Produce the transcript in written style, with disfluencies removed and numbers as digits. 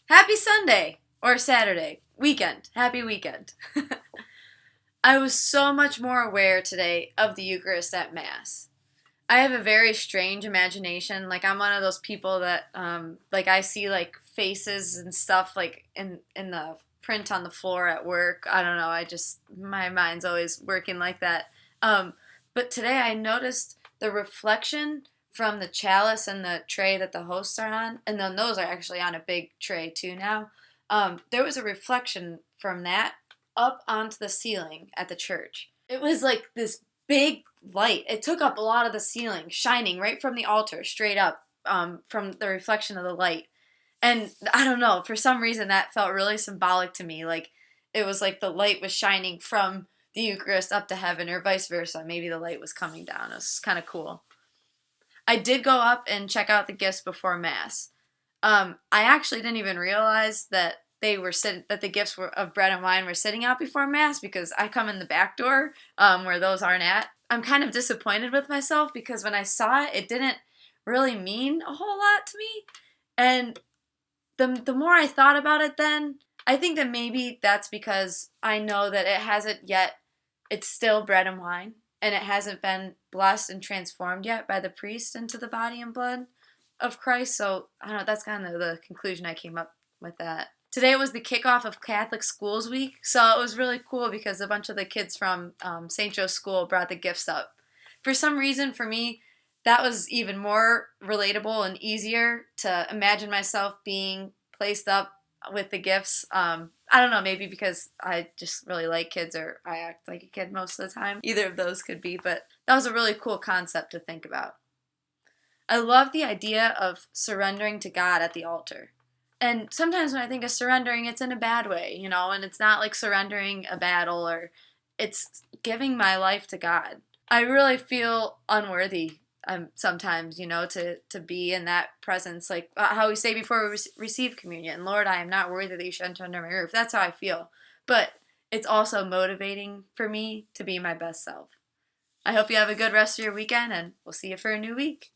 Happy Sunday or Saturday. Weekend. Happy weekend. I was so much more aware today of the Eucharist at Mass. I have a very strange imagination. Like I'm one of those people that like I see like faces and stuff like in the print on the floor at work. I don't know. I just my mind's always working like that. Um, but today I noticed the reflection from the chalice and the tray that the hosts are on, and then those are actually on a big tray too now. There was a reflection from that up onto the ceiling at the church. It was like this big light. It took up a lot of the ceiling, shining right from the altar, straight up from the reflection of the light. And I don't know, for some reason that felt really symbolic to me. Like it was like the light was shining from the Eucharist up to heaven, or vice versa. Maybe the light was coming down. It was kind of cool. I did go up and check out the gifts before Mass. I actually didn't even realize that that the gifts of bread and wine were sitting out before Mass because I come in the back door where those aren't at. I'm kind of disappointed with myself because when I saw it, it didn't really mean a whole lot to me. And the more I thought about it then, I think that maybe that's because I know that it hasn't yet, it's still bread and wine, and it hasn't been blessed and transformed yet by the priest into the body and blood of Christ. So I don't know, that's kind of the conclusion I came up with that. Today was the kickoff of Catholic Schools Week, so it was really cool because a bunch of the kids from St. Joe's School brought the gifts up. For some reason, for me, that was even more relatable and easier to imagine myself being placed up with the gifts. I don't know, maybe because I just really like kids or I act like a kid most of the time. Either of those could be, but that was a really cool concept to think about. I love the idea of surrendering to God at the altar. And sometimes when I think of surrendering, it's in a bad way, and it's not like surrendering a battle or it's giving my life to God. I really feel unworthy sometimes, to be in that presence. Like how we say before we receive communion, Lord, I am not worthy that you should enter under my roof. That's how I feel. But it's also motivating for me to be my best self. I hope you have a good rest of your weekend, and we'll see you for a new week.